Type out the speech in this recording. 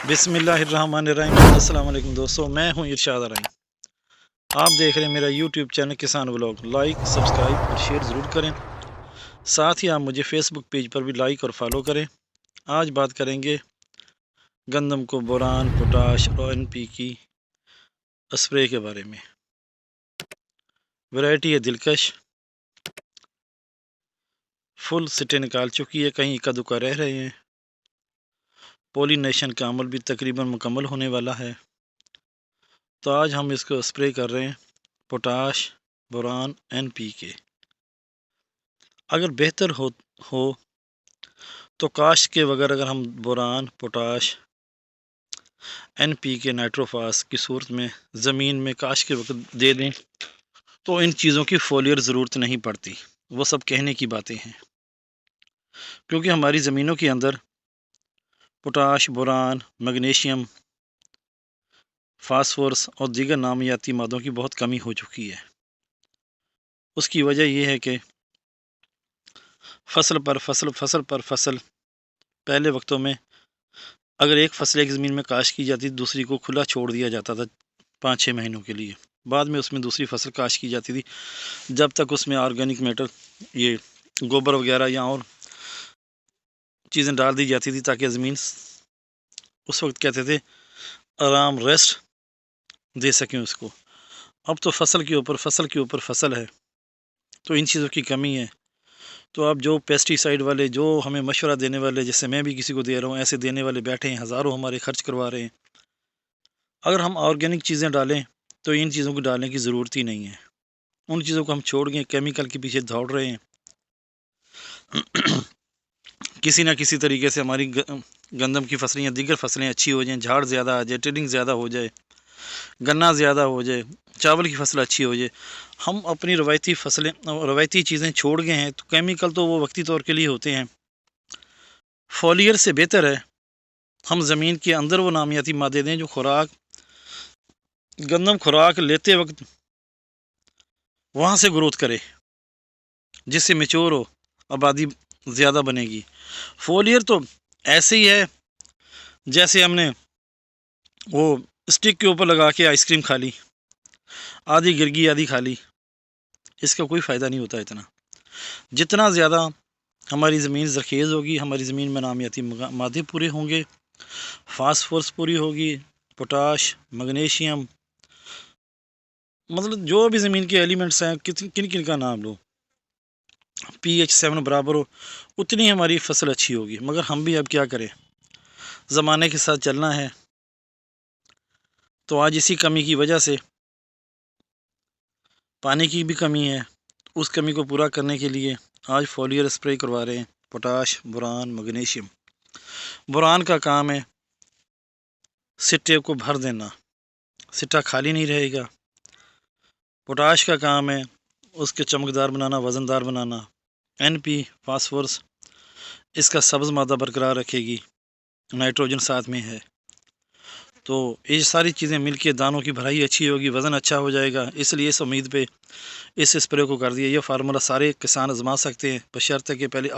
बिस्मिल्लाहिर्रहमानिर्रहीम। अस्सलाम वालेकुम दोस्तों, मैं हूं इरशाद रहीम। आप देख रहे हैं मेरा यूट्यूब चैनल किसान व्लॉग। लाइक, सब्सक्राइब और शेयर ज़रूर करें। साथ ही आप मुझे फेसबुक पेज पर भी लाइक और फॉलो करें। आज बात करेंगे गंदम को बोरान, पोटाश और NP की स्प्रे के बारे में। वैरायटी है दिलकश, फुल सिटे निकाल चुकी है, कहीं इक्का दुक्का रह रहे हैं। पोलिनेशन का अमल भी तकरीबन मुकम्मल होने वाला है। तो आज हम इसको स्प्रे कर रहे हैं पोटाश, बोरान, NP के। अगर बेहतर हो तो काश के बगैर अगर हम बोरान, पोटाश, NP के, नाइट्रोफास की सूरत में ज़मीन में काश के वक्त दे दें तो इन चीज़ों की फोलियर ज़रूरत नहीं पड़ती। वो सब कहने की बातें हैं, क्योंकि हमारी ज़मीनों के अंदर पोटाश, बोरान, मैग्नीशियम, फास्फोरस और दीगर नामियाती मादों की बहुत कमी हो चुकी है। उसकी वजह यह है कि फसल पर फसल पहले वक्तों में अगर एक फसल एक ज़मीन में काश की जाती, दूसरी को खुला छोड़ दिया जाता था 5-6 महीनों के लिए। बाद में उसमें दूसरी फसल काश की जाती थी, जब तक उसमें ऑर्गेनिक मैटर, ये गोबर वगैरह या और चीज़ें डाल दी जाती थी, ताकि ज़मीन उस वक्त कहते थे आराम, रेस्ट दे सकें उसको। अब तो फसल के ऊपर फसल है, तो इन चीज़ों की कमी है। तो अब जो पेस्टिसाइड वाले, जो हमें मशवरा देने वाले, जैसे मैं भी किसी को दे रहा हूँ, ऐसे देने वाले बैठे हैं, हज़ारों हमारे खर्च करवा रहे हैं। अगर हम ऑर्गेनिक चीज़ें डालें तो इन चीज़ों को डालने की ज़रूरत ही नहीं है। उन चीज़ों को हम छोड़ गए, केमिकल के पीछे दौड़ रहे हैं। किसी ना किसी तरीके से हमारी गंदम की फसलें या दीगर फसलें अच्छी हो जाएं, झाड़ ज़्यादा आ जाए, टिडिंग ज़्यादा हो जाए, गन्ना ज़्यादा हो जाए, चावल की फसल अच्छी हो जाए। हम अपनी रवायती चीज़ें छोड़ गए हैं। तो केमिकल तो वो वक्ती तौर के लिए होते हैं। फोलियर से बेहतर है हम ज़मीन के अंदर वो नामियाती मादे दें जो गंदम खुराक लेते वक्त वहाँ से ग्रोथ करे, जिससे मैच्योर हो, आबादी ज़्यादा बनेगी। फोलियर तो ऐसे ही है जैसे हमने वो स्टिक के ऊपर लगा के आइसक्रीम खा ली, आधी गिर गई आधी खा ली। इसका कोई फ़ायदा नहीं होता। इतना जितना ज़्यादा हमारी ज़मीन ज़रखेज़ होगी, हमारी ज़मीन में नामियाती मादे पूरे होंगे, फास्फोरस पूरी होगी, पोटाश, मैग्नीशियम, मतलब जो भी ज़मीन के एलिमेंट्स हैं, किन किन का नाम लो, pH 7 बराबर हो, उतनी हमारी फसल अच्छी होगी। मगर हम भी अब क्या करें, ज़माने के साथ चलना है। तो आज इसी कमी की वजह से पानी की भी कमी है। उस कमी को पूरा करने के लिए आज फोलियर स्प्रे करवा रहे हैं पोटाश, बोरान, मैग्नीशियम। बोरान का काम है सिट्टे को भर देना, सिट्टा खाली नहीं रहेगा। पोटाश का काम है उसके चमकदार बनाना, वज़नदार बनाना। NP, फास्फोरस, इसका सब्ज़ मादा बरकरार रखेगी, नाइट्रोजन साथ में है। तो ये सारी चीज़ें मिलके दानों की भराई अच्छी होगी, वज़न अच्छा हो जाएगा। इसलिए इस उम्मीद पे इस स्प्रे को कर दिया। ये फार्मूला सारे किसान आजमा सकते हैं, बशर्ते कि पहले